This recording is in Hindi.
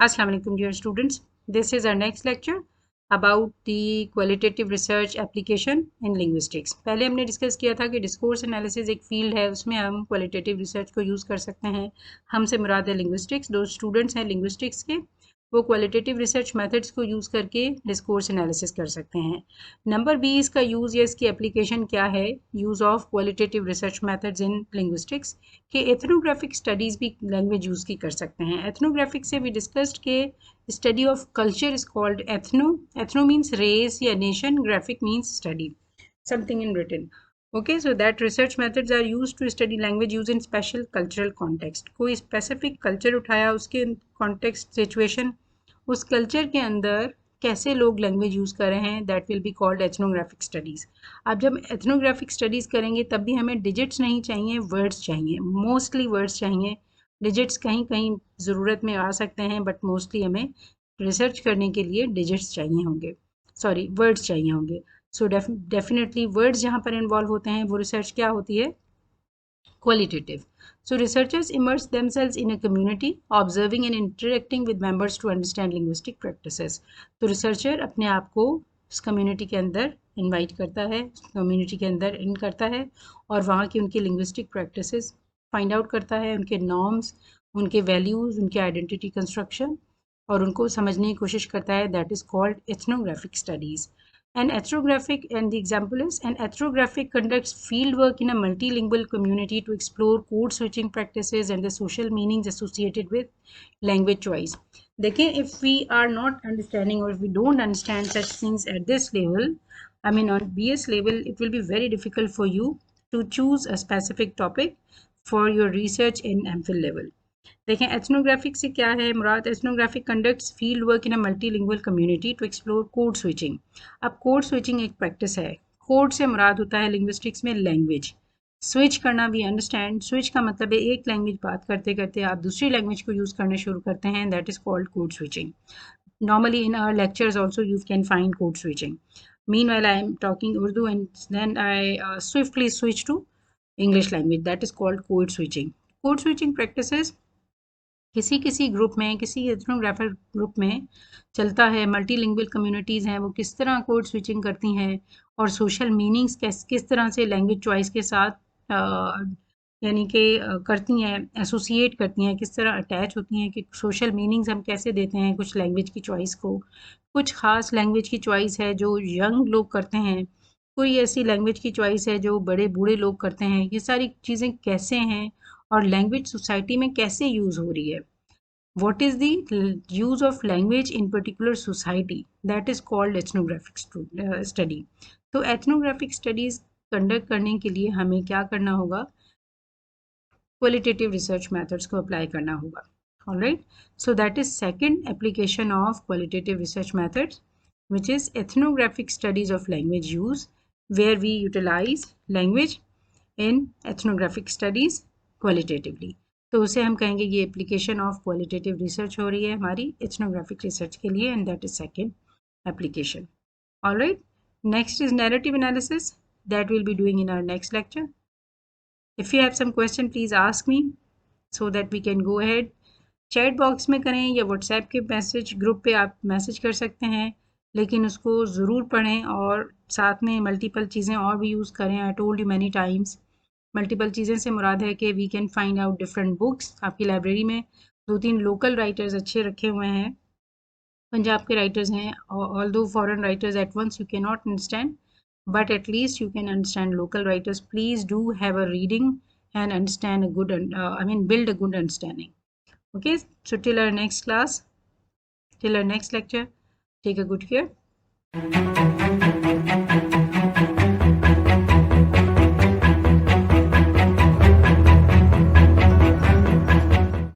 Assalamu alaikum dear students. This is our next lecture about the qualitative research application in linguistics. पहले हमने डिस्कस किया था कि डिस्कोर्स एनालिसिस एक फील्ड है, उसमें हम क्वालिटेटिव रिसर्च को यूज़ कर सकते हैं. हमसे मुराद है लिंग्विस्टिक्स. जो स्टूडेंट्स हैं लिंग्विस्टिक्स के वो क्वालिटेटिव रिसर्च मेथड्स को यूज़ करके डिस्कोर्स एनालिसिस कर सकते हैं. नंबर 20 का यूज़ या इसकी एप्लीकेशन क्या है, use of qualitative research methods in linguistics, कि एथनोग्राफिक स्टडीज़ भी लैंग्वेज यूज़ की कर सकते हैं. एथनोग्राफिक से भी डिस्कस्ड के study of culture is called ethno. Ethno means race या nation, graphic means study something in written. Okay, so that research methods are used to study language used in special cultural context. कोई specific culture उठाया, उसके context situation, उस culture के अंदर कैसे लोग लैंग्वेज यूज़ कर रहे हैं, that will be called ethnographic studies. अब जब एथनोग्राफिक स्टडीज़ करेंगे तब भी हमें डिजिट्स नहीं चाहिए, वर्ड्स चाहिए. मोस्टली वर्ड्स चाहिए. डिजिट्स कहीं कहीं ज़रूरत में आ सकते हैं, बट मोस्टली हमें रिसर्च करने के लिए डिजिट्स चाहिए होंगे, सॉरी वर्ड्स चाहिए होंगे. सो डेफिनेटली वर्ड्स जहाँ पर इन्वॉल्व होते हैं वो रिसर्च क्या होती है, qualitative. So researchers immerse themselves in a community, observing and interacting with members to understand linguistic practices. तो researcher अपने आप को उस community के अंदर invite करता है, community के अंदर इन करता है और वहाँ की उनकी linguistic practices find out करता है, उनके norms, उनके values, उनके identity construction और उनको समझने की कोशिश करता है. That is called ethnographic studies. An ethnographic, and the example is, an ethnographic conducts field work in a multilingual community to explore code switching practices and the social meanings associated with language choice. देखें, if we are not understanding or if we don't understand such things at this level, I mean on BS level, it will be very difficult for you to choose a specific topic for your research in MPhil level. देखें, एथनोग्राफिक से क्या है मुराद, ethnographic conducts field work in a multilingual community to explore code switching. अब कोड स्विचिंग एक प्रैक्टिस है. कोड से मुराद होता है लिंग्विस्टिक्स में लैंग्वेज. स्विच करना भी अंडरस्टैंड. स्विच का मतलब है एक लैंग्वेज बात करते करते आप दूसरी लैंग्वेज को यूज़ करना शुरू करते हैं, that is called code switching. Normally in our lectures also you can find code switching. Meanwhile I am talking Urdu and then I swiftly switch to English language. That is called code switching. Code switching practices किसी किसी ग्रुप में, किसी एथनोग्राफर ग्रुप में चलता है. मल्टीलिंगुअल कम्युनिटीज़ हैं वो किस तरह कोड स्विचिंग करती हैं और सोशल मीनिंग्स किस तरह से लैंग्वेज चॉइस के साथ यानी कि करती हैं, एसोसिएट करती हैं, किस तरह अटैच होती हैं, कि सोशल मीनिंग्स हम कैसे देते हैं कुछ लैंग्वेज की चॉइस को. कुछ ख़ास लैंग्वेज की चॉइस है जो यंग लोग करते हैं, कोई ऐसी लैंग्वेज की चॉइस है जो बड़े बूढ़े लोग करते हैं. ये सारी चीज़ें कैसे हैं और लैंग्वेज सोसाइटी में कैसे यूज़ हो रही है. What is the use of language in particular society? That is called ethnographic study. तो ethnographic studies conduct करने के लिए हमें क्या करना होगा, qualitative research methods को apply करना होगा. Alright, so that is second application of qualitative research methods, which is ethnographic studies of language use, where we utilize language in ethnographic studies qualitatively. तो उसे हम कहेंगे ये एप्लीकेशन ऑफ क्वालिटेटिव रिसर्च हो रही है हमारी एथनोग्राफिक रिसर्च के लिए, and that is second application. Alright, next is narrative analysis, that will be doing in our next lecture. If you have some question please ask me so that we can go ahead. Chat box में करें या व्हाट्सएप के मैसेज ग्रुप पे आप मैसेज कर सकते हैं, लेकिन उसको ज़रूर पढ़ें और साथ में मल्टीपल चीज़ें और भी यूज़ करें. I told you many times, multiple चीज़ें से मुराद है कि we can find out different books. आपकी लाइब्रेरी में 2-3 लोकल राइटर्स अच्छे रखे हुए हैं, पंजाब के राइटर्स हैं. Although foreign writers at once you can not understand, but at least you can understand local writers. Please do have a reading and understand a good, build a good understanding. Okay, so till our next class, till our next lecture, take a good care.